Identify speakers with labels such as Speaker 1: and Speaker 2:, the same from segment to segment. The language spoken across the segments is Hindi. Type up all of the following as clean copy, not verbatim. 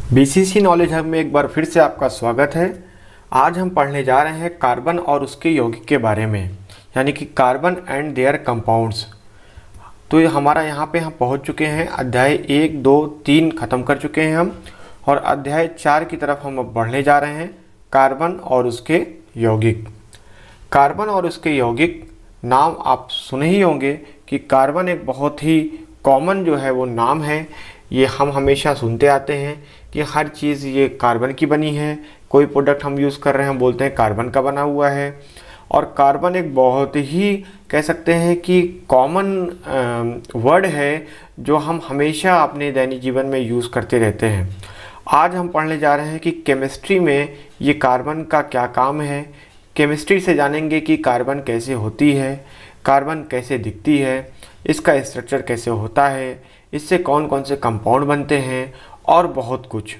Speaker 1: बीसीसी नॉलेज हब में एक बार फिर से आपका स्वागत है। आज हम पढ़ने जा रहे हैं कार्बन और उसके यौगिक के बारे में, यानी कि कार्बन एंड देयर कंपाउंड्स। तो ये हमारा यहाँ पे हम पहुँच चुके हैं, अध्याय 1, 2, 3 ख़त्म कर चुके हैं हम, और अध्याय 4 की तरफ हम अब बढ़ने जा रहे हैं, कार्बन और उसके यौगिक। कार्बन और उसके यौगिक नाम आप सुने ही होंगे कि कार्बन एक बहुत ही कॉमन जो है वो नाम है। ये हम हमेशा सुनते आते हैं कि हर चीज़ ये कार्बन की बनी है। कोई प्रोडक्ट हम यूज़ कर रहे हैं, हम बोलते हैं कार्बन का बना हुआ है। और कार्बन एक बहुत ही कह सकते हैं कि कॉमन वर्ड है जो हम हमेशा अपने दैनिक जीवन में यूज़ करते रहते हैं। आज हम पढ़ने जा रहे हैं कि केमिस्ट्री में ये कार्बन का क्या काम है। केमिस्ट्री से जानेंगे कि कार्बन कैसे होती है, कार्बन कैसे दिखती है, इसका स्ट्रक्चर कैसे होता है, इससे कौन कौन से कंपाउंड बनते हैं और बहुत कुछ।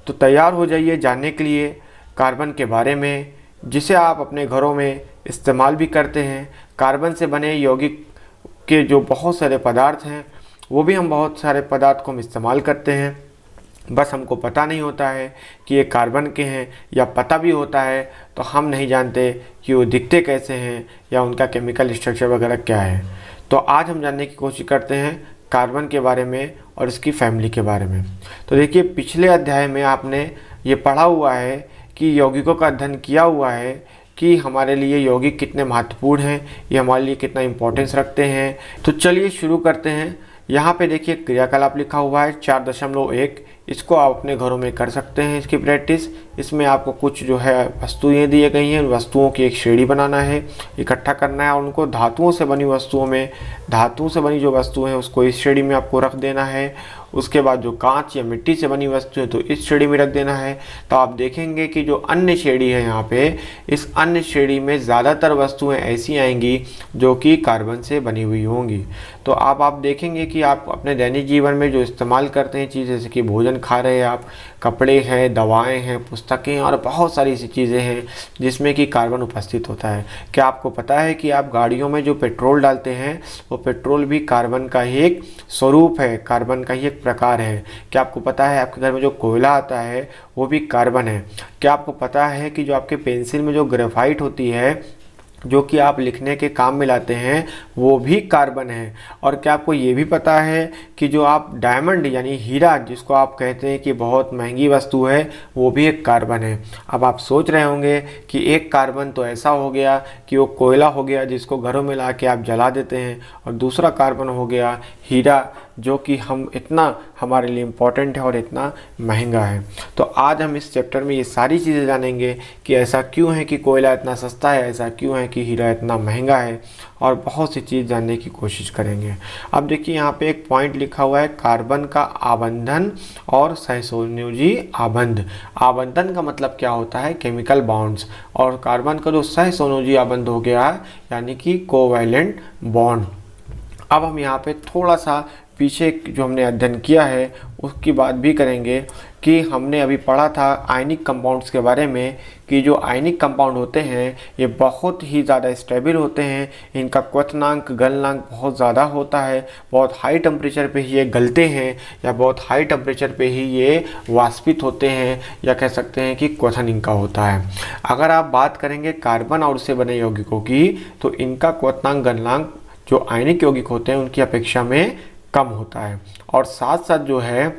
Speaker 1: तो तैयार हो जाइए जानने के लिए कार्बन के बारे में, जिसे आप अपने घरों में इस्तेमाल भी करते हैं। कार्बन से बने यौगिक के जो बहुत सारे पदार्थ हैं, वो भी हम बहुत सारे पदार्थ को हम इस्तेमाल करते हैं। बस हमको पता नहीं होता है कि ये कार्बन के हैं, या पता भी होता है तो हम नहीं जानते कि वो दिखते कैसे हैं या उनका केमिकल स्ट्रक्चर वगैरह क्या है। तो आज हम जानने की कोशिश करते हैं कार्बन के बारे में और इसकी फैमिली के बारे में। तो देखिए, पिछले अध्याय में आपने ये पढ़ा हुआ है कि यौगिकों का अध्ययन किया हुआ है कि हमारे लिए यौगिक कितने महत्वपूर्ण हैं, ये हमारे लिए कितना इम्पोर्टेंस रखते हैं। तो चलिए शुरू करते हैं। यहाँ पे देखिए क्रियाकलाप लिखा हुआ है 4.1। इसको आप अपने घरों में कर सकते हैं, इसकी प्रैक्टिस। इसमें आपको कुछ जो है वस्तुएं दी गई हैं, वस्तुओं की एक श्रेणी बनाना है, इकट्ठा करना है और उनको धातुओं से बनी वस्तुओं में, धातुओं से बनी जो वस्तुएं हैं उसको इस श्रेणी में आपको रख देना है। उसके बाद जो कांच या मिट्टी से बनी वस्तु है तो इस श्रेणी में रख देना है। तो आप देखेंगे कि जो अन्य श्रेणी है यहाँ पे, इस अन्य श्रेणी में ज़्यादातर वस्तुएं ऐसी आएंगी जो कि कार्बन से बनी हुई होंगी। तो आप देखेंगे कि आप अपने दैनिक जीवन में जो इस्तेमाल करते हैं चीज़, जैसे कि भोजन खा रहे हैं आप, कपड़े हैं, दवाएं हैं, पुस्तकें और बहुत सारी ऐसी चीज़ें हैं जिसमें कि कार्बन उपस्थित होता है। क्या आपको पता है कि आप गाड़ियों में जो पेट्रोल डालते हैं वो पेट्रोल भी कार्बन का ही एक स्वरूप है, कार्बन का ही एक प्रकार है। क्या आपको पता है आपके घर में जो कोयला आता है वो भी कार्बन है। क्या आपको पता है कि जो आपके पेंसिल में जो ग्रेफाइट होती है, जो कि आप लिखने के काम में लाते हैं, वो भी कार्बन है। और क्या आपको ये भी पता है कि जो आप डायमंड यानी हीरा जिसको आप कहते हैं कि बहुत महंगी वस्तु है, वो भी एक कार्बन है। अब आप सोच रहे होंगे कि एक कार्बन तो ऐसा हो गया कि वो कोयला हो गया जिसको घरों में ला के आप जला देते हैं, और दूसरा कार्बन हो गया हीरा, जो कि हम इतना हमारे लिए इम्पोर्टेंट है और इतना महंगा है। तो आज हम इस चैप्टर में ये सारी चीज़ें जानेंगे कि ऐसा क्यों है कि कोयला इतना सस्ता है, ऐसा क्यों है कि हीरा इतना महंगा है, और बहुत सी चीज़ जानने की कोशिश करेंगे। अब देखिए यहाँ पे एक पॉइंट लिखा हुआ है, कार्बन का आबंधन और सहसंयोजी आबंध। आबंधन का मतलब क्या होता है? Chemical bonds. और कार्बन का जो सहसंयोजी आबंध हो गया है, यानी कि कोवैलेंट बॉन्ड। अब हम यहाँ पे थोड़ा सा पीछे जो हमने अध्ययन किया है उसकी बात भी करेंगे कि हमने अभी पढ़ा था आयनिक कंपाउंड्स के बारे में, कि जो आयनिक कंपाउंड होते हैं ये बहुत ही ज़्यादा स्टेबल होते हैं, इनका क्वथनांक गलनांक बहुत ज़्यादा होता है, बहुत हाई टेम्परेचर पे ही ये गलते हैं, या बहुत हाई टेम्परेचर पे ही ये वाष्पित होते हैं, या कह सकते हैं कि क्वथन इनका होता है। अगर आप बात करेंगे कार्बन और उससे बने यौगिकों की, तो इनका क्वथनांक गलनांक जो आयनिक यौगिक होते हैं उनकी अपेक्षा में कम होता है। और साथ साथ जो है,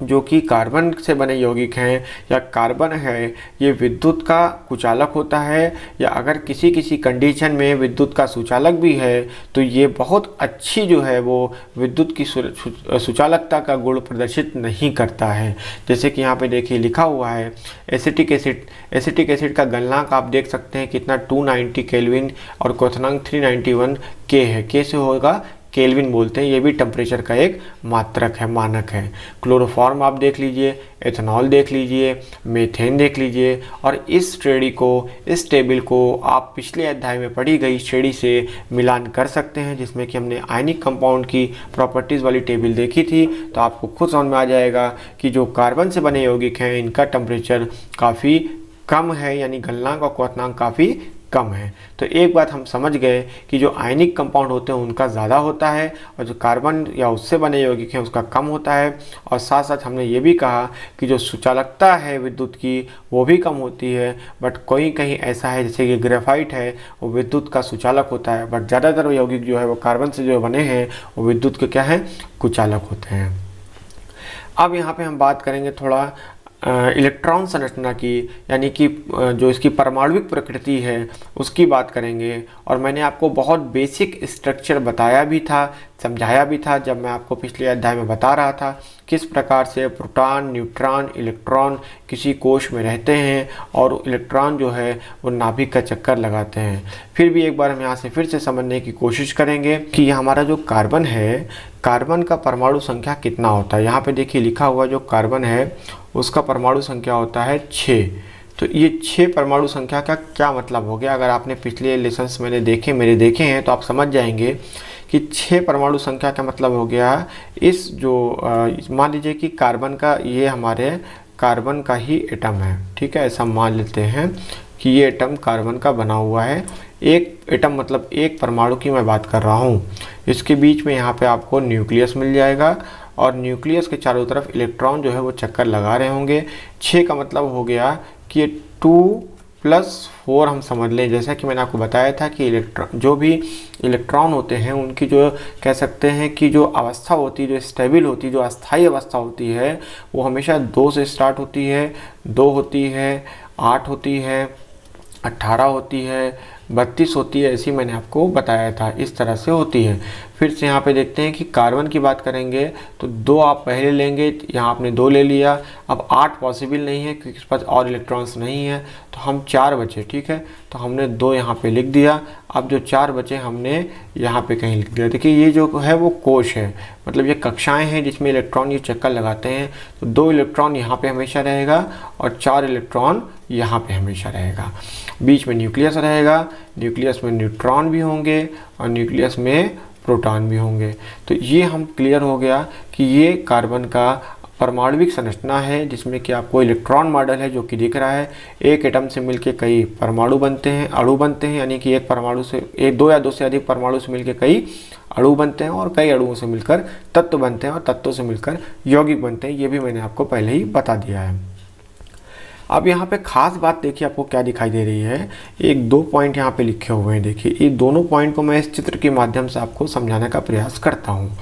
Speaker 1: जो कि कार्बन से बने यौगिक हैं या कार्बन है, ये विद्युत का कुचालक होता है, या अगर किसी किसी कंडीशन में विद्युत का सुचालक भी है तो ये बहुत अच्छी जो है वो विद्युत की सुचालकता का गुण प्रदर्शित नहीं करता है। जैसे कि यहाँ पे देखिए लिखा हुआ है एसिटिक एसिड। एसिटिक एसिड का गलनांक आप देख सकते हैं कितना 290 केल्विन, और क्वथनांक 391 के है। के से होगा केल्विन बोलते हैं, ये भी टेम्परेचर का एक मात्रक है, मानक है। क्लोरोफॉर्म आप देख लीजिए, एथेनॉल देख लीजिए, मीथेन देख लीजिए, और इस श्रेणी को, इस टेबल को आप पिछले अध्याय में पढ़ी गई श्रेणी से मिलान कर सकते हैं, जिसमें कि हमने आयनिक कंपाउंड की प्रॉपर्टीज़ वाली टेबल देखी थी। तो आपको खुद समझ में आ जाएगा कि जो कार्बन से बने यौगिक हैं इनका टेम्परेचर काफ़ी कम है, यानी गलनांक और क्वथनांक काफ़ी कम है। तो एक बात हम समझ गए कि जो आयनिक कंपाउंड होते हैं उनका ज़्यादा होता है और जो कार्बन या उससे बने यौगिक हैं उसका कम होता है। और साथ साथ हमने ये भी कहा कि जो सुचालकता है विद्युत की वो भी कम होती है, बट कोई कहीं ऐसा है जैसे कि ग्रेफाइट है वो विद्युत का सुचालक होता है, बट ज़्यादातर यौगिक जो है वो कार्बन से जो बने हैं वो विद्युत के क्या हैं, कुचालक होते हैं। अब यहाँ पे हम बात करेंगे थोड़ा इलेक्ट्रॉन संरचना की, यानी कि जो इसकी परमाणुविक प्रकृति है उसकी बात करेंगे। और मैंने आपको बहुत बेसिक स्ट्रक्चर बताया भी था, समझाया भी था जब मैं आपको पिछले अध्याय में बता रहा था किस प्रकार से प्रोटॉन, न्यूट्रॉन, इलेक्ट्रॉन किसी कोश में रहते हैं और इलेक्ट्रॉन जो है वो नाभिक का चक्कर लगाते हैं। फिर भी एक बार हम यहाँ से फिर से समझने की कोशिश करेंगे कि हमारा जो कार्बन है, कार्बन का परमाणु संख्या कितना होता है। यहाँ पे देखिए लिखा हुआ जो कार्बन है उसका परमाणु संख्या होता है 6। तो ये 6 परमाणु संख्या का क्या मतलब हो गया? अगर आपने पिछले लेसन्स मेरे देखे हैं तो आप समझ जाएंगे कि 6 परमाणु संख्या का मतलब हो गया इस जो मान लीजिए कि कार्बन का, ये हमारे कार्बन का ही एटम है, ठीक है, ऐसा मान लेते हैं कि ये एटम कार्बन का बना हुआ है। एक एटम मतलब एक परमाणु की मैं बात कर रहा हूँ। इसके बीच में यहाँ पे आपको न्यूक्लियस मिल जाएगा और न्यूक्लियस के चारों तरफ इलेक्ट्रॉन जो है वो चक्कर लगा रहे होंगे। 6 का मतलब हो गया कि ये 2+4 हम समझ लें। जैसा कि मैंने आपको बताया था कि इलेक्ट्रॉन, जो भी इलेक्ट्रॉन होते हैं उनकी जो कह सकते हैं कि जो अवस्था होती है, जो स्टेबल होती है, जो अस्थायी अवस्था होती है वो हमेशा 2 से स्टार्ट होती है, 2 होती है, 8 होती है, 18 होती है, 32 होती है, ऐसी मैंने आपको बताया था, इस तरह से होती है। फिर से यहाँ पे देखते हैं कि कार्बन की बात करेंगे तो 2 आप पहले लेंगे, यहाँ आपने 2 ले लिया। अब 8 पॉसिबल नहीं है क्योंकि इस पास और इलेक्ट्रॉन्स नहीं है, तो हम 4 बचे, ठीक है, तो हमने 2 यहाँ पे लिख दिया। अब जो 4 बचे हमने यहाँ पे कहीं लिख दिया। देखिए ये जो है वो कोश है, मतलब ये कक्षाएं हैं जिसमें इलेक्ट्रॉन ये चक्कर लगाते हैं। तो 2 इलेक्ट्रॉन यहाँ पे हमेशा रहेगा और 4 इलेक्ट्रॉन यहाँ पे हमेशा रहेगा। बीच में न्यूक्लियस रहेगा, न्यूक्लियस में न्यूट्रॉन भी होंगे और न्यूक्लियस में प्रोटॉन भी होंगे। तो ये हम क्लियर हो गया कि ये कार्बन का परमाणुविक संरचना है जिसमें कि आपको इलेक्ट्रॉन मॉडल है जो कि दिख रहा है। एक एटम से मिलके कई परमाणु बनते हैं, अणु बनते हैं, यानी कि एक परमाणु से 2 या 2 से अधिक परमाणु से मिलके कई अणु बनते हैं और कई अणुओं से मिलकर तत्व बनते हैं और तत्वों से मिलकर यौगिक बनते हैं। ये भी मैंने आपको पहले ही बता दिया है। अब यहाँ पे खास बात देखिए आपको क्या दिखाई दे रही है, 1-2 पॉइंट यहाँ पे लिखे हुए हैं। देखिए ये दोनों पॉइंट को मैं इस चित्र के माध्यम से आपको समझाने का प्रयास करता हूँ।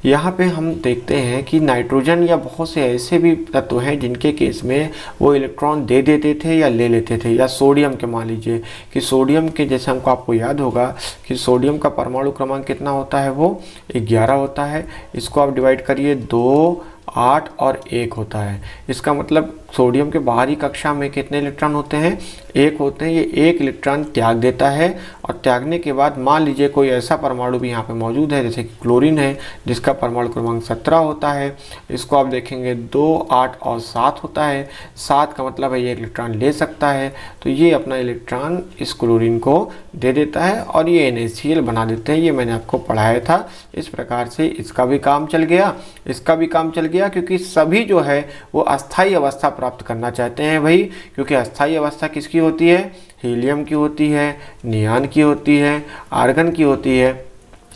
Speaker 1: यहाँ पे हम देखते हैं कि नाइट्रोजन या बहुत से ऐसे भी तत्व हैं जिनके केस में वो इलेक्ट्रॉन दे देते थे या ले लेते थे। या सोडियम के मान लीजिए कि सोडियम के जैसे हमको आपको याद होगा कि सोडियम का परमाणु क्रमांक कितना होता है, वो 11 होता है। इसको आप डिवाइड करिए 2, 8 और 1 होता है। इसका मतलब सोडियम के बाहरी कक्षा में कितने इलेक्ट्रॉन होते हैं, 1 होते हैं। ये 1 इलेक्ट्रॉन त्याग देता है और त्यागने के बाद मान लीजिए कोई ऐसा परमाणु भी यहाँ पे मौजूद है जैसे कि क्लोरीन है जिसका परमाणु क्रमांक 17 होता है। इसको आप देखेंगे 2, 8 और 7 होता है। 7 का मतलब है ये इलेक्ट्रॉन ले सकता है, तो ये अपना इलेक्ट्रॉन इस क्लोरीन को दे देता है और ये NaCl बना देते हैं। ये मैंने आपको पढ़ाया था। इस प्रकार से इसका भी काम चल गया, इसका भी काम चल गया, क्योंकि सभी जो है वो अस्थायी अवस्था प्राप्त करना चाहते हैं भाई। क्योंकि अस्थायी अवस्था किसकी होती है, हीलियम की होती है, नियान की होती है, आर्गन की होती है।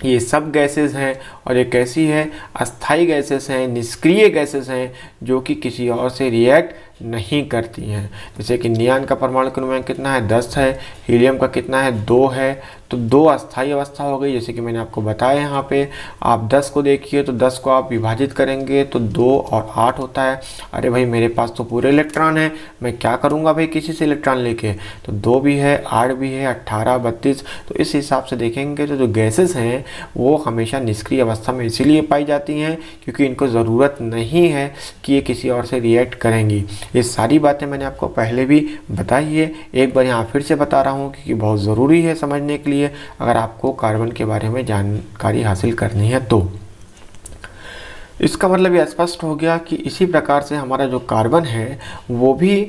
Speaker 1: ये सब गैसेस हैं और ये कैसी है, अस्थायी गैसेस हैं, निष्क्रिय गैसेस हैं जो कि किसी और से रिएक्ट नहीं करती हैं। जैसे कि नियान का परमाणु क्रमांक कितना है, 10 है, हीलियम का कितना है, 2 है। तो 2 अस्थायी अवस्था हो गई, जैसे कि मैंने आपको बताया। यहाँ पे आप 10 को देखिए तो 10 को आप विभाजित करेंगे तो 2 और 8 होता है। अरे भाई मेरे पास तो पूरे इलेक्ट्रॉन है, मैं क्या करूँगा भाई किसी से इलेक्ट्रॉन लेके। तो 2 भी है, 8 भी है, 18, 32। तो इस हिसाब से देखेंगे तो जो गैसेस हैं वो हमेशा निष्क्रिय अवस्था में इसीलिए पाई जाती हैं क्योंकि इनको ज़रूरत नहीं है कि ये किसी और से रिएक्ट करेंगी। ये सारी बातें मैंने आपको पहले भी बताई है, एक बार यहाँ फिर से बता रहा हूँ क्योंकि बहुत ज़रूरी है समझने के लिए अगर आपको कार्बन के बारे में जानकारी हासिल करनी है। तो इसका मतलब ये स्पष्ट हो गया कि इसी प्रकार से हमारा जो कार्बन है वो भी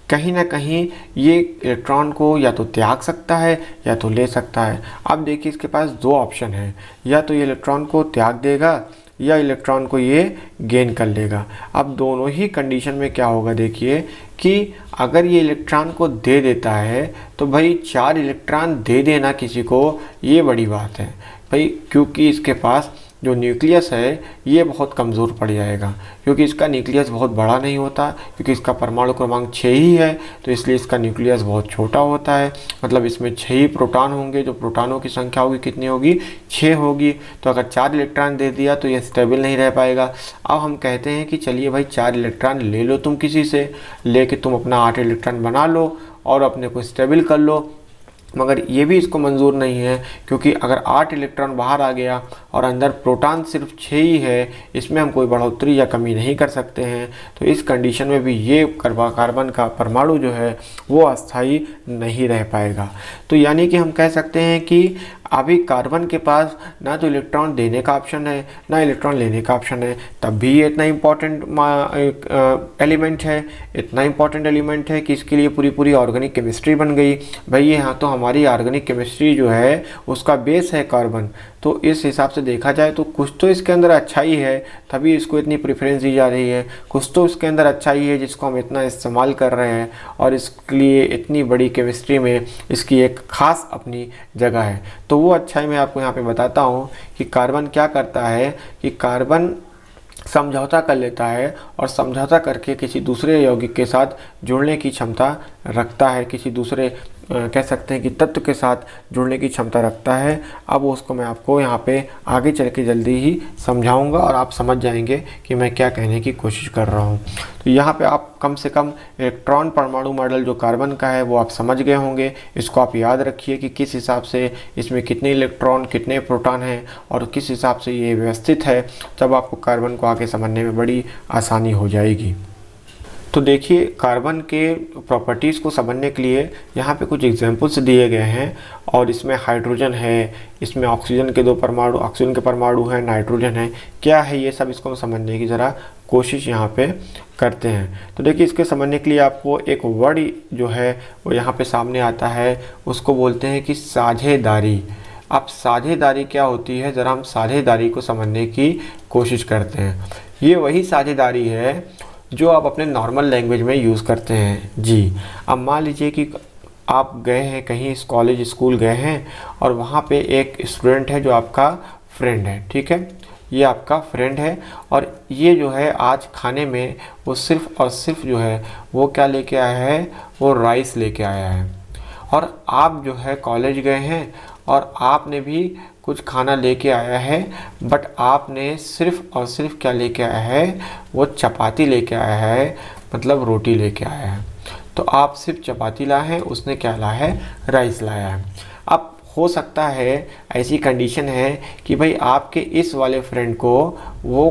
Speaker 1: कहीं ना कहीं ये इलेक्ट्रॉन को या तो त्याग सकता है या तो ले सकता है। अब देखिए इसके पास 2 ऑप्शन है, या तो ये इलेक्ट्रॉन को त्याग देगा या इलेक्ट्रॉन को ये गेन कर लेगा। अब दोनों ही कंडीशन में क्या होगा देखिए कि अगर ये इलेक्ट्रॉन को दे देता है तो भाई 4 इलेक्ट्रॉन दे देना किसी को ये बड़ी बात है भाई, क्योंकि इसके पास जो न्यूक्लियस है ये बहुत कमज़ोर पड़ जाएगा, क्योंकि इसका न्यूक्लियस बहुत बड़ा नहीं होता, क्योंकि इसका परमाणु क्रमांक 6 ही है, तो इसलिए इसका न्यूक्लियस बहुत छोटा होता है। मतलब इसमें 6 ही प्रोटॉन होंगे, जो प्रोटॉनों की संख्या होगी कितनी होगी, 6 होगी। तो अगर 4 इलेक्ट्रॉन दे दिया तो ये स्टेबल नहीं रह पाएगा। अब हम कहते हैं कि चलिए भाई 4 इलेक्ट्रॉन ले लो, तुम किसी से लेके तुम अपना 8 इलेक्ट्रॉन बना लो और अपने को स्टेबल कर लो। मगर ये भी इसको मंजूर नहीं है, क्योंकि अगर 8 इलेक्ट्रॉन बाहर आ गया और अंदर प्रोटॉन सिर्फ 6 ही है, इसमें हम कोई बढ़ोतरी या कमी नहीं कर सकते हैं। तो इस कंडीशन में भी ये कार्बन का परमाणु जो है वो अस्थायी नहीं रह पाएगा। तो यानी कि हम कह सकते हैं कि अभी कार्बन के पास ना तो इलेक्ट्रॉन देने का ऑप्शन है ना इलेक्ट्रॉन लेने का ऑप्शन है, तब भी ये इतना इम्पॉर्टेंट एलिमेंट है, इतना इम्पॉर्टेंट एलिमेंट है कि इसके लिए पूरी ऑर्गेनिक केमिस्ट्री बन गई। भाई ये हाँ तो हमारी ऑर्गेनिक केमिस्ट्री जो है उसका बेस है कार्बन। तो इस हिसाब से देखा जाए तो कुछ तो इसके अंदर अच्छाई है, तभी इसको इतनी प्रेफरेंस दी जा रही है। कुछ तो इसके अंदर अच्छाई है जिसको हम इतना इस्तेमाल कर रहे हैं और इसके लिए इतनी बड़ी केमिस्ट्री में इसकी एक ख़ास अपनी जगह है। तो वो अच्छाई मैं आपको यहाँ पे बताता हूँ कि कार्बन क्या करता है कि कार्बन समझौता कर लेता है और समझौता करके किसी दूसरे यौगिक के साथ जुड़ने की क्षमता रखता है, किसी दूसरे कह सकते हैं कि तत्व के साथ जुड़ने की क्षमता रखता है। अब उसको मैं आपको यहाँ पे आगे चल के जल्दी ही समझाऊंगा और आप समझ जाएंगे कि मैं क्या कहने की कोशिश कर रहा हूँ। तो यहाँ पे आप कम से कम इलेक्ट्रॉन परमाणु मॉडल जो कार्बन का है वो आप समझ गए होंगे। इसको आप याद रखिए कि किस हिसाब से इसमें कितने इलेक्ट्रॉन कितने प्रोटॉन हैं और किस हिसाब से ये व्यवस्थित है, तब आपको कार्बन को आगे समझने में बड़ी आसानी हो जाएगी। तो देखिए कार्बन के प्रॉपर्टीज़ को समझने के लिए यहाँ पे कुछ एग्जांपल्स दिए गए हैं और इसमें हाइड्रोजन है, इसमें ऑक्सीजन के 2 परमाणु, ऑक्सीजन के परमाणु हैं, नाइट्रोजन है, क्या है ये सब इसको समझने की ज़रा कोशिश यहाँ पे करते हैं। तो देखिए इसके समझने के लिए आपको एक वर्ड जो है वो यहाँ पे सामने आता है, उसको बोलते हैं कि साझेदारी। अब साझेदारी क्या होती है, ज़रा हम साझेदारी को समझने की कोशिश करते हैं। ये वही साझेदारी है जो आप अपने नॉर्मल लैंग्वेज में यूज़ करते हैं जी। अब मान लीजिए कि आप गए हैं कहीं कॉलेज स्कूल गए हैं और वहाँ पे एक स्टूडेंट है जो आपका फ्रेंड है, ठीक है, ये आपका फ्रेंड है और ये जो है आज खाने में वो सिर्फ़ और सिर्फ जो है वो क्या लेके आया है, वो राइस लेके आया है। और आप जो है कॉलेज गए हैं और आपने भी कुछ खाना लेके आया है, बट आपने सिर्फ़ और सिर्फ क्या लेके आया है, वो चपाती लेके आया है, मतलब रोटी लेके आया है। तो आप सिर्फ चपाती लाए हैं, उसने क्या लाया है, राइस लाया है। अब हो सकता है ऐसी कंडीशन है कि भाई आपके इस वाले फ्रेंड को वो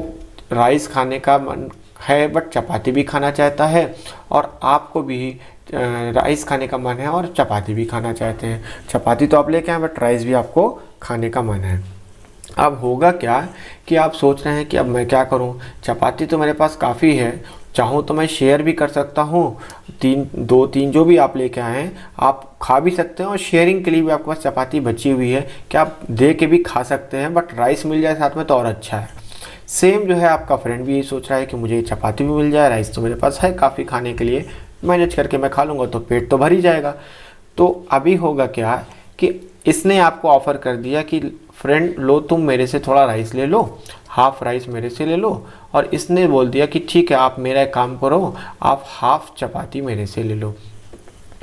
Speaker 1: राइस खाने का मन है बट चपाती भी खाना चाहता है, और आपको भी राइस खाने का मन है और चपाती भी खाना चाहते हैं। चपाती तो आप लेके आए बट राइस भी आपको खाने का मन है। अब होगा क्या कि आप सोच रहे हैं कि अब मैं क्या करूं, चपाती तो मेरे पास काफ़ी है, चाहूँ तो मैं शेयर भी कर सकता हूँ, 2-3 जो भी आप लेके आए हैं आप खा भी सकते हैं और शेयरिंग के लिए भी आपके पास चपाती बची हुई है कि आप दे के भी खा सकते हैं, बट राइस मिल जाए साथ में तो और अच्छा है। सेम जो है आपका फ्रेंड भी यही सोच रहा है कि मुझे चपाती भी मिल जाए, राइस तो मेरे पास है काफ़ी खाने के लिए, मैनेज करके मैं खा लूँगा तो पेट तो भर ही जाएगा। तो अभी होगा क्या कि इसने आपको ऑफ़र कर दिया कि फ्रेंड लो तुम मेरे से थोड़ा राइस ले लो, हाफ़ राइस मेरे से ले लो, और इसने बोल दिया कि ठीक है आप मेरा एक काम करो, आप हाफ़ चपाती मेरे से ले लो।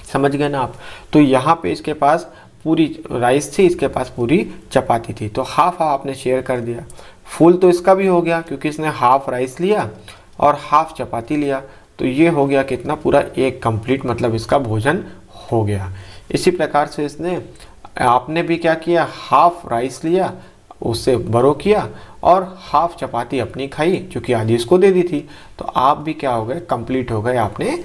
Speaker 1: समझ गए ना आप। तो यहाँ पे इसके पास पूरी राइस थी, इसके पास पूरी चपाती थी, तो हाफ़ आपने शेयर कर दिया। फुल तो इसका भी हो गया क्योंकि इसने हाफ़ राइस लिया और हाफ़ चपाती लिया, तो ये हो गया कितना, पूरा एक कंप्लीट मतलब इसका भोजन हो गया। इसी प्रकार से इसने आपने भी क्या किया, हाफ़ राइस लिया, उससे बरो किया और हाफ़ चपाती अपनी खाई क्योंकि आधी इसको दे दी थी, तो आप भी क्या हो गए, कंप्लीट हो गए, आपने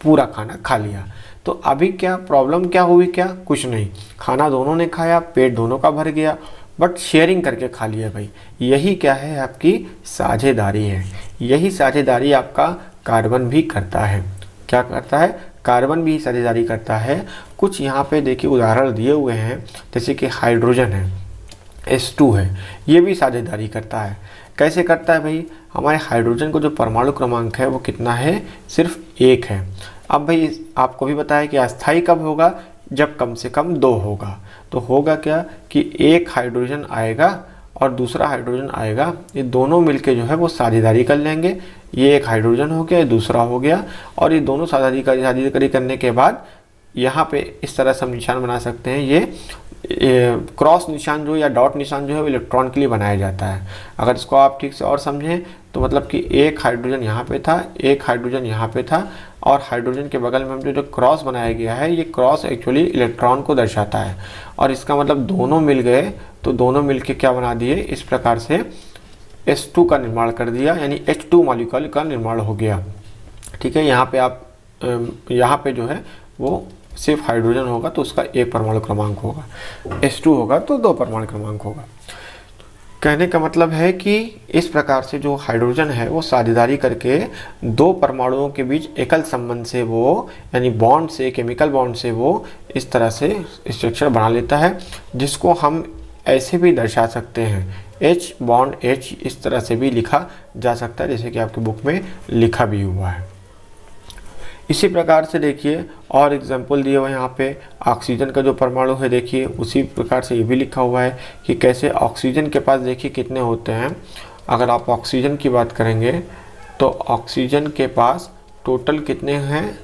Speaker 1: पूरा खाना खा लिया। तो अभी क्या प्रॉब्लम क्या हुई, क्या कुछ नहीं, खाना दोनों ने खाया, पेट दोनों का भर गया, बट शेयरिंग करके खा लिया भाई। यही क्या है, आपकी साझेदारी है। यही साझेदारी आपका कार्बन भी करता है। क्या करता है, कार्बन भी साझेदारी करता है। कुछ यहाँ पे देखिए उदाहरण दिए हुए हैं, जैसे कि हाइड्रोजन है, H2 है, ये भी साझेदारी करता है। कैसे करता है भाई, हमारे हाइड्रोजन को जो परमाणु क्रमांक है वो कितना है, सिर्फ 1 है। अब भाई आपको भी बताया कि अस्थायी कब होगा, जब कम से कम 2 होगा। तो होगा क्या कि एक हाइड्रोजन आएगा और दूसरा हाइड्रोजन आएगा, ये दोनों मिलके जो है वो साझेदारी कर लेंगे। ये एक हाइड्रोजन हो गया, दूसरा हो गया, और ये दोनों साझेदारी करने के बाद यहाँ पे इस तरह से हम निशान बना सकते हैं। ये क्रॉस निशान जो या डॉट निशान जो है वो इलेक्ट्रॉन के लिए बनाया जाता है। अगर इसको आप ठीक से और समझें तो मतलब कि एक हाइड्रोजन यहाँ पे था, एक हाइड्रोजन यहाँ पे था, और हाइड्रोजन के बगल में हम जो क्रॉस बनाया गया है, ये क्रॉस एक्चुअली इलेक्ट्रॉन को दर्शाता है। और इसका मतलब दोनों मिल गए तो दोनों मिल के क्या बना दिए, इस प्रकार से H2 का निर्माण कर दिया, यानी H2 मॉलिक्यूल का निर्माण हो गया। ठीक है, यहाँ पे आप यहाँ पे जो है वो सिर्फ हाइड्रोजन होगा तो उसका एक परमाणु क्रमांक होगा, H2 होगा तो 2 परमाणु क्रमांक होगा। कहने का मतलब है कि इस प्रकार से जो हाइड्रोजन है वो साझेदारी करके 2 परमाणुओं के बीच एकल संबंध से वो, यानी बॉन्ड से, केमिकल बॉन्ड से वो इस तरह से स्ट्रक्चर बना लेता है, जिसको हम ऐसे भी दर्शा सकते हैं, H बॉन्ड H, इस तरह से भी लिखा जा सकता है, जैसे कि आपके बुक में लिखा भी हुआ है। इसी प्रकार से देखिए और एग्जाम्पल दिए हुए हैं यहाँ पे, ऑक्सीजन का जो परमाणु है देखिए उसी प्रकार से ये भी लिखा हुआ है कि कैसे ऑक्सीजन के पास देखिए कितने होते हैं। अगर आप ऑक्सीजन की बात करेंगे तो ऑक्सीजन के पास टोटल कितने हैं,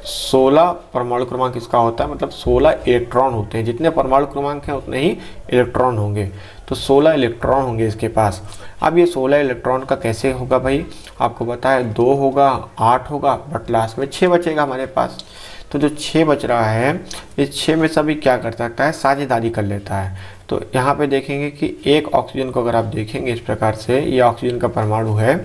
Speaker 1: 16 परमाणु क्रमांक इसका होता है, मतलब 16 इलेक्ट्रॉन होते हैं। जितने परमाणु क्रमांक हैं उतने ही इलेक्ट्रॉन होंगे, तो 16 इलेक्ट्रॉन होंगे इसके पास। अब ये 16 इलेक्ट्रॉन का कैसे होगा भाई, आपको बताया 2 होगा, 8 होगा, बट लास्ट में 6 बचेगा हमारे पास। तो जो 6 बच रहा है, इस 6 में सभी क्या कर सकता है, साझेदारी कर लेता है। तो यहाँ पे देखेंगे कि एक ऑक्सीजन को अगर आप देखेंगे इस प्रकार से, ये ऑक्सीजन का परमाणु है,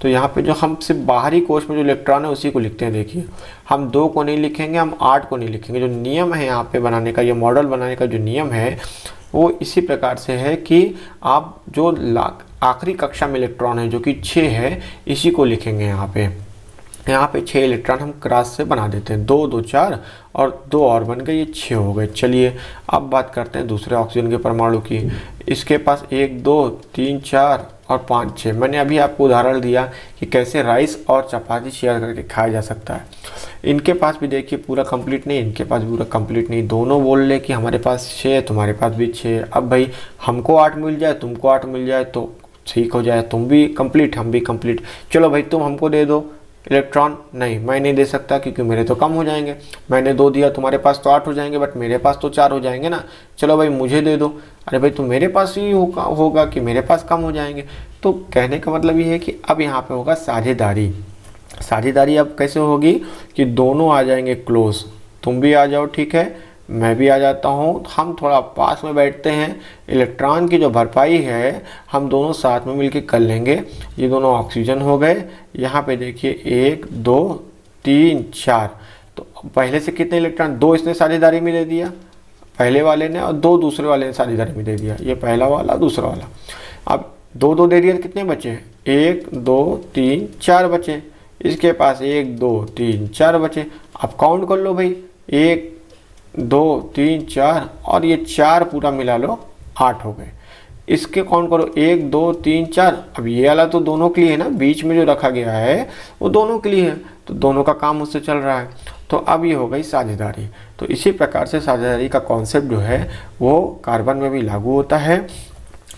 Speaker 1: तो यहाँ पे जो हम सिर्फ बाहरी कोश में जो इलेक्ट्रॉन है उसी को लिखते हैं। देखिए हम 2 को नहीं लिखेंगे, हम 8 को नहीं लिखेंगे। जो नियम है यहाँ पे बनाने का, ये मॉडल बनाने का जो नियम है वो इसी प्रकार से है कि आप जो आखिरी कक्षा में इलेक्ट्रॉन है जो कि 6 है, इसी को लिखेंगे। यहाँ पे 6 इलेक्ट्रॉन हम क्रॉस से बना देते हैं, 2 2 4 और 2 और बन गए, ये 6 हो गए। चलिए अब बात करते हैं दूसरे ऑक्सीजन के परमाणु की। इसके पास 1 2 3 4 और 5 6। मैंने अभी आपको उदाहरण दिया कि कैसे राइस और चपाती शेयर करके खाया जा सकता है। इनके पास भी देखिए पूरा कंप्लीट नहीं, इनके पास पूरा कंप्लीट नहीं। दोनों बोल रहे कि हमारे पास 6 है, तुम्हारे पास भी 6 है। अब भाई हमको 8 मिल जाए, तुमको 8 मिल जाए तो ठीक हो जाए, तुम भी कंप्लीट हम भी कंप्लीट। चलो भाई तुम हमको दे दो इलेक्ट्रॉन, नहीं मैं नहीं दे सकता क्योंकि मेरे तो कम हो जाएंगे। मैंने 2 दिया, तुम्हारे पास तो 8 हो जाएंगे, बट मेरे पास तो 4 हो जाएंगे ना। चलो भाई मुझे दे दो। अरे भाई तो मेरे पास ही होगा कि मेरे पास कम हो जाएंगे। तो कहने का मतलब ये है कि अब यहाँ पे होगा साझेदारी। साझेदारी अब कैसे होगी कि दोनों आ जाएंगे क्लोज, तुम भी आ जाओ, ठीक है, मैं भी आ जाता हूँ, हम थोड़ा पास में बैठते हैं, इलेक्ट्रॉन की जो भरपाई है हम दोनों साथ में मिलकर कर लेंगे। ये दोनों ऑक्सीजन हो गए। यहाँ पे देखिए 1 2 3 4, तो पहले से कितने इलेक्ट्रॉन, 2 इसने साझेदारी में दे दिया पहले वाले ने, और 2 दूसरे वाले ने साझेदारी में दे दिया, ये पहला वाला दूसरा वाला। अब 2 2 दे दिया तो कितने बचे, 1 2 3 4 बचे। इसके पास 1 2 3 4 बचे। अब काउंट कर लो भाई, 1 2 3 4 और ये 4 पूरा मिला लो, 8 हो गए। इसके काउंट करो 1 2 3 4। अब ये वाला तो दोनों के लिए है ना, बीच में जो रखा गया है वो दोनों के लिए है, तो दोनों का काम उससे चल रहा है। तो अब ये हो गई साझेदारी। तो इसी प्रकार से साझेदारी का कॉन्सेप्ट जो है वो कार्बन में भी लागू होता है।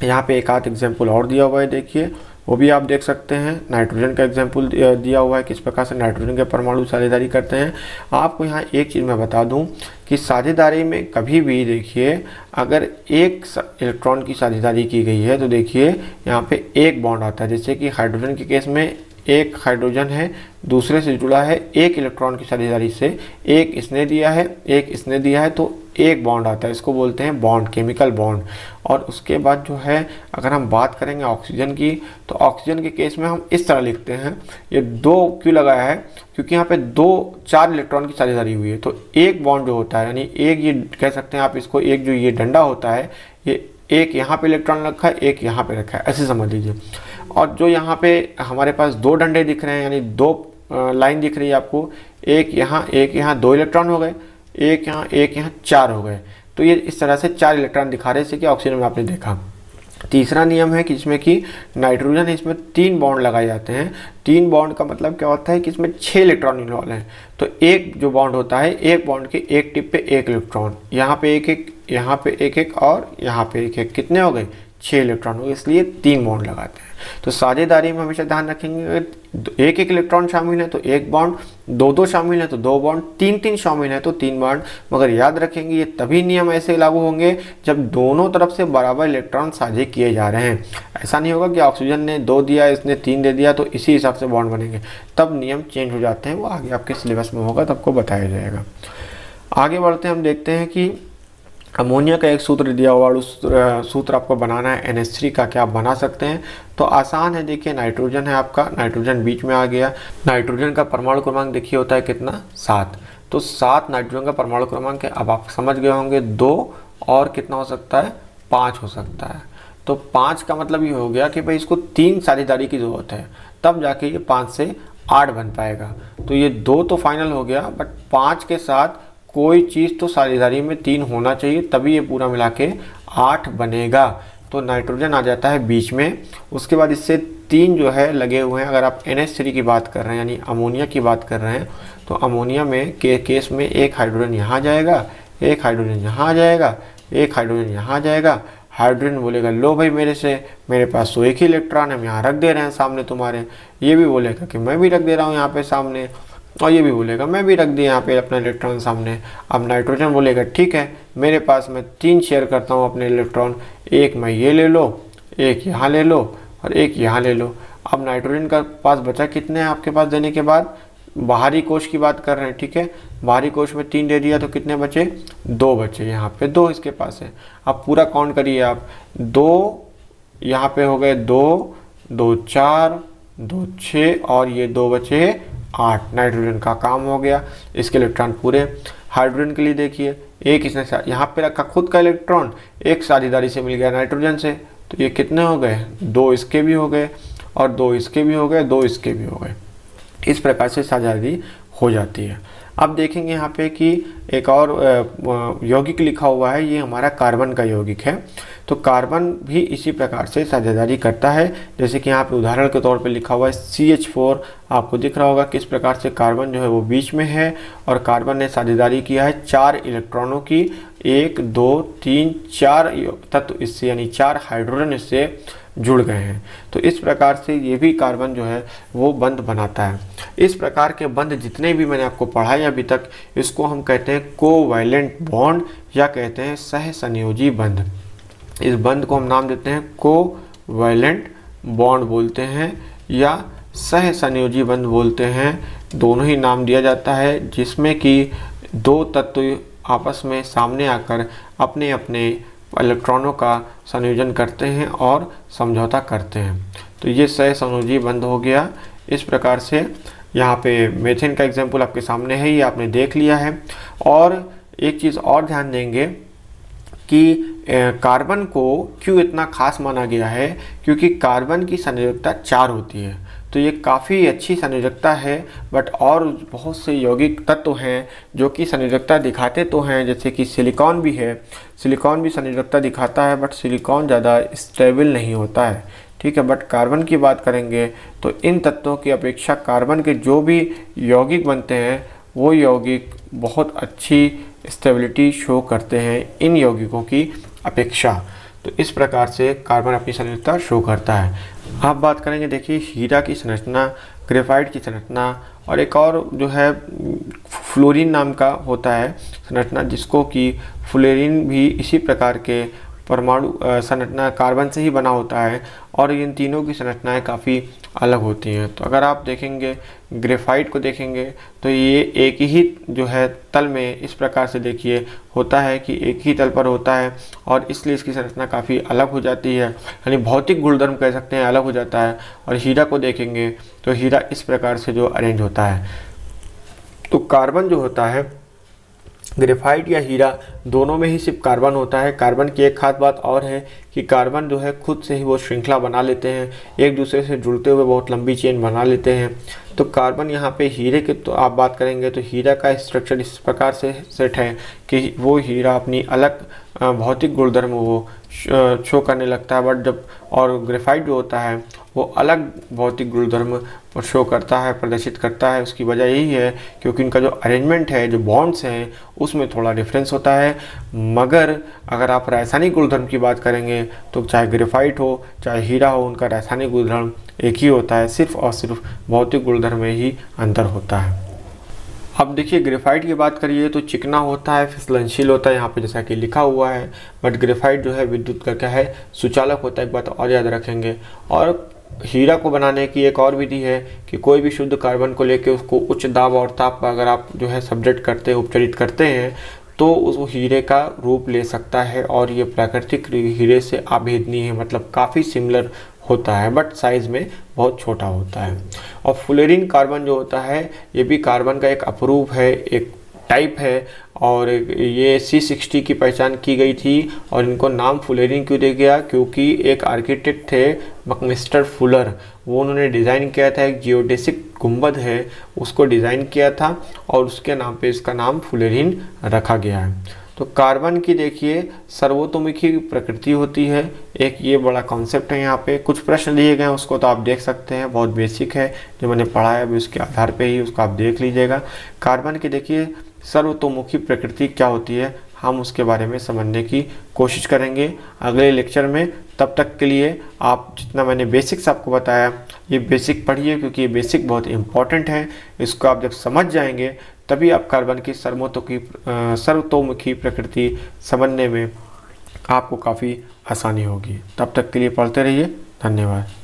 Speaker 1: यहाँ पे एक आध एग्जाम्पल और दिया हुआ है, देखिए वो भी आप देख सकते हैं। नाइट्रोजन का एग्जाम्पल दिया हुआ है, किस प्रकार से नाइट्रोजन के परमाणु साझेदारी करते हैं। आपको यहाँ एक चीज़ मैं बता दूं कि साझेदारी में कभी भी देखिए अगर एक इलेक्ट्रॉन की साझेदारी की गई है तो देखिए यहाँ पे एक बॉन्ड आता है। जैसे कि हाइड्रोजन के केस में एक हाइड्रोजन है, दूसरे से जुड़ा है एक इलेक्ट्रॉन की साझेदारी से, एक इसने दिया है एक इसने दिया है, तो एक बॉन्ड आता है, इसको बोलते हैं बॉन्ड, केमिकल बॉन्ड। और उसके बाद जो है अगर हम बात करेंगे ऑक्सीजन की, तो ऑक्सीजन के केस में हम इस तरह लिखते हैं, ये 2 क्यों लगाया है क्योंकि यहाँ पे 4 इलेक्ट्रॉन की साझेदारी हुई है। तो एक बॉन्ड जो होता है, यानी एक ये कह सकते हैं आप इसको, एक जो ये डंडा होता है, ये एक यहाँ पे इलेक्ट्रॉन रखा है, एक यहाँ पे रखा है, ऐसे समझ लीजिए। और जो यहाँ पे हमारे पास 2 डंडे दिख रहे हैं, यानी 2 लाइन दिख रही है आपको, एक यहाँ 2 इलेक्ट्रॉन हो गए, एक यहाँ 4 हो गए। तो ये इस तरह से 4 इलेक्ट्रॉन दिखा रहे हैं, जैसे कि ऑक्सीजन में आपने देखा। तीसरा नियम है कि इसमें कि नाइट्रोजन है, इसमें 3 बॉन्ड लगाए जाते हैं। 3 बॉन्ड का मतलब क्या होता है कि इसमें 6 इलेक्ट्रॉन इन्वॉल्व हैं। तो एक जो बॉन्ड होता है, एक बॉन्ड के एक टिप पे एक इलेक्ट्रॉन, यहाँ पे एक एक, यहाँ पे एक एक और यहाँ पे एक एक, कितने हो गए? 6 इलेक्ट्रॉन हो गए, इसलिए 3 बॉन्ड लगाते हैं। तो साझेदारी में हमेशा ध्यान रखेंगे, अगर एक एक इलेक्ट्रॉन शामिल है तो एक बॉन्ड, दो दो शामिल है तो 2 बॉन्ड, तीन तीन शामिल है तो 3 बॉन्ड। मगर याद रखेंगे ये तभी नियम ऐसे लागू होंगे जब दोनों तरफ से बराबर इलेक्ट्रॉन साझे किए जा रहे हैं। ऐसा नहीं होगा कि ऑक्सीजन ने 2 दिया, इसने 3 दे दिया तो इसी हिसाब से बॉन्ड बनेंगे, तब नियम चेंज हो जाते हैं। वो आगे आपके सिलेबस में होगा, तब आपको बताया जाएगा। आगे बढ़ते हैं, हम देखते हैं कि अमोनिया का एक सूत्र दिया हुआ, उस सूत्र आपको बनाना है NH3 का। क्या आप बना सकते हैं? तो आसान है। देखिए नाइट्रोजन है आपका, नाइट्रोजन बीच में आ गया। नाइट्रोजन का परमाणु क्रमांक देखिए होता है कितना? 7। तो 7 नाइट्रोजन का परमाणु क्रमांक है। अब आप समझ गए होंगे 2 और कितना हो सकता है? 5 हो सकता है। तो 5 का मतलब ये हो गया कि भाई इसको 3 साझेदारी की ज़रूरत है, तब जाके ये 5 से 8 बन पाएगा। तो ये 2 तो फाइनल हो गया, बट 5 के साथ कोई चीज़ तो साझेदारी में 3 होना चाहिए, तभी ये पूरा मिला के 8 बनेगा। तो नाइट्रोजन आ जाता है बीच में। उसके बाद इससे 3 जो है लगे हुए हैं। अगर आप NH3 की बात कर रहे हैं, यानी अमोनिया की बात कर रहे हैं, तो अमोनिया में केस में एक हाइड्रोजन यहाँ जाएगा, एक हाइड्रोजन यहाँ आ जाएगा, एक हाइड्रोजन यहाँ आ जाएगा। हाइड्रोजन बोलेगा लो भाई मेरे पास तो एक ही इलेक्ट्रॉन है, हम यहाँ रख दे रहे हैं सामने तुम्हारे। ये भी बोलेगा कि मैं भी रख दे रहा हूँ यहाँ पे सामने, और ये भी बोलेगा मैं भी रख दिया यहाँ पे अपना इलेक्ट्रॉन सामने। अब नाइट्रोजन बोलेगा ठीक है, मेरे पास मैं 3 शेयर करता हूँ अपने इलेक्ट्रॉन, एक मैं ये ले लो, एक यहाँ ले लो और एक यहाँ ले लो। अब नाइट्रोजन का पास बचा कितने हैं आपके पास देने के बाद? बाहरी कोश की बात कर रहे हैं, ठीक है। बाहरी कोश में 3 दे दिया तो कितने बचे? 2 बचे। यहाँ पे 2 इसके पास है। अब पूरा काउंट करिए आप, 2 यहाँ पे हो गए, 2 2 4 2 6 और ये 2 बचे 8। नाइट्रोजन का काम हो गया, इसके इलेक्ट्रॉन पूरे। हाइड्रोजन के लिए देखिए, एक इसने यहाँ पे रखा खुद का इलेक्ट्रॉन, एक साझेदारी से मिल गया नाइट्रोजन से, तो ये कितने हो गए? 2 इसके भी हो गए और 2 इसके भी हो गए, 2 इसके भी हो गए। इस प्रकार से साझेदारी हो जाती है। अब देखेंगे यहाँ पे कि एक और यौगिक लिखा हुआ है, ये हमारा कार्बन का यौगिक है। तो कार्बन भी इसी प्रकार से साझेदारी करता है। जैसे कि यहाँ पे उदाहरण के तौर पे लिखा हुआ है CH4, आपको दिख रहा होगा किस प्रकार से कार्बन जो है वो बीच में है और कार्बन ने साझेदारी किया है 4 इलेक्ट्रॉनों की। 1 2 3 4 तत्व इससे, यानी 4 हाइड्रोजन इससे जुड़ गए हैं। तो इस प्रकार से ये भी कार्बन जो है वो बंध बनाता है। इस प्रकार के बंध जितने भी मैंने आपको पढ़ाए अभी तक, इसको हम कहते हैं कोवैलेंट बॉन्ड या कहते हैं सहसंयोजी बंध। इस बंध को हम नाम देते हैं कोवैलेंट बॉन्ड बोलते हैं या सहसंयोजी बंध बोलते हैं। दोनों ही नाम दिया जाता है, जिसमें कि 2 तत्व आपस में सामने आकर अपने अपने इलेक्ट्रॉनों का संयोजन करते हैं और समझौता करते हैं। तो ये सहसंयोजी बंध हो गया। इस प्रकार से यहाँ पे मीथेन का एग्जाम्पल आपके सामने है, ये आपने देख लिया है। और एक चीज़ और ध्यान देंगे कि कार्बन को क्यों इतना खास माना गया है, क्योंकि कार्बन की संयोजकता 4 होती है। तो ये काफ़ी अच्छी संयोजकता है, बट और बहुत से यौगिक तत्व हैं जो कि संयोजकता दिखाते तो हैं, जैसे कि सिलिकॉन भी है। सिलिकॉन भी संयोजकता दिखाता है, बट सिलिकॉन ज़्यादा स्टेबल नहीं होता है, ठीक है। बट कार्बन की बात करेंगे तो इन तत्वों की अपेक्षा कार्बन के जो भी यौगिक बनते हैं वो यौगिक बहुत अच्छी स्टेबिलिटी शो करते हैं इन यौगिकों की अपेक्षा। तो इस प्रकार से कार्बन अपनी संरचना शो करता है। अब बात करेंगे, देखिए हीरा की संरचना, ग्रेफाइट की संरचना और एक और जो है फ्लोरीन नाम का होता है संरचना, जिसको कि फ्लोरीन भी इसी प्रकार के परमाणु संरचना कार्बन से ही बना होता है और इन तीनों की संरचनाएं काफ़ी अलग होती हैं। तो अगर आप देखेंगे ग्रेफाइट को देखेंगे तो ये एक ही जो है तल में इस प्रकार से देखिए होता है कि एक ही तल पर होता है और इसलिए इसकी संरचना काफ़ी अलग हो जाती है, यानी भौतिक गुणधर्म कह सकते हैं अलग हो जाता है। और हीरा को देखेंगे तो हीरा इस प्रकार से जो अरेंज होता है। तो कार्बन जो होता है, ग्रेफाइट या हीरा दोनों में ही सिर्फ कार्बन होता है। कार्बन की एक खास बात और है कि कार्बन जो है खुद से ही वो श्रृंखला बना लेते हैं, एक दूसरे से जुड़ते हुए बहुत लंबी चेन बना लेते हैं। तो कार्बन यहाँ पे हीरे के तो आप बात करेंगे तो हीरा का स्ट्रक्चर इस प्रकार से सेट है कि वो हीरा अपनी अलग भौतिक गुणधर्म वो शो करने लगता है, बट जब और ग्रेफाइट जो होता है वो अलग भौतिक गुणधर्म शो करता है, प्रदर्शित करता है। उसकी वजह यही है क्योंकि इनका जो अरेंजमेंट है, जो बॉन्ड्स हैं, उसमें थोड़ा डिफरेंस होता है। मगर अगर आप रासायनिक गुणधर्म की बात करेंगे तो चाहे ग्रेफाइट हो चाहे हीरा हो, उनका रासायनिक गुणधर्म एक ही होता है, सिर्फ और सिर्फ भौतिक गुणधर्म में ही अंतर होता है। अब देखिए ग्रेफाइट की बात करिए तो चिकना होता है, फिसलनशील होता है, यहाँ पे जैसा कि लिखा हुआ है। बट ग्रेफाइट जो है विद्युत का क्या है, सुचालक होता है। एक बात और याद रखेंगे। और हीरा को बनाने की एक और विधि है कि कोई भी शुद्ध कार्बन को लेके उसको उच्च दाब और ताप पर अगर आप जो है सब्जेक्ट करते हैं, उपचारित करते हैं, तो उस हीरे का रूप ले सकता है। और ये प्राकृतिक हीरे से अभेदनीय है, मतलब काफ़ी सिमिलर होता है, बट साइज़ में बहुत छोटा होता है। और फुलेरिन कार्बन जो होता है ये भी कार्बन का एक अपरूप है, एक टाइप है। और ये C60 की पहचान की गई थी। और इनको नाम फुलेरिन क्यों दिया गया, क्योंकि एक आर्किटेक्ट थे बकमिस्टर फुलर, वो उन्होंने डिज़ाइन किया था, एक जियोडेसिक गुंबद है उसको डिज़ाइन किया था और उसके नाम पे इसका नाम फुलेरिन रखा गया है। तो कार्बन की देखिए सर्वतोमुखी प्रकृति होती है, एक ये बड़ा कॉन्सेप्ट है। यहाँ पे कुछ प्रश्न दिए गए हैं, उसको तो आप देख सकते हैं, बहुत बेसिक है जो मैंने पढ़ा है, अभी उसके आधार पे ही उसको आप देख लीजिएगा। कार्बन की देखिए सर्वतोमुखी प्रकृति क्या होती है, हम उसके बारे में समझने की कोशिश करेंगे अगले लेक्चर में। तब तक के लिए आप जितना मैंने बेसिक्स आपको बताया, ये बेसिक पढ़िए क्योंकि ये बेसिक बहुत इंपॉर्टेंट है। इसको आप जब समझ जाएंगे तभी आप कार्बन की सर्वतोमुखी प्रकृति समझने में आपको काफ़ी आसानी होगी। तब तक के लिए पढ़ते रहिए। धन्यवाद।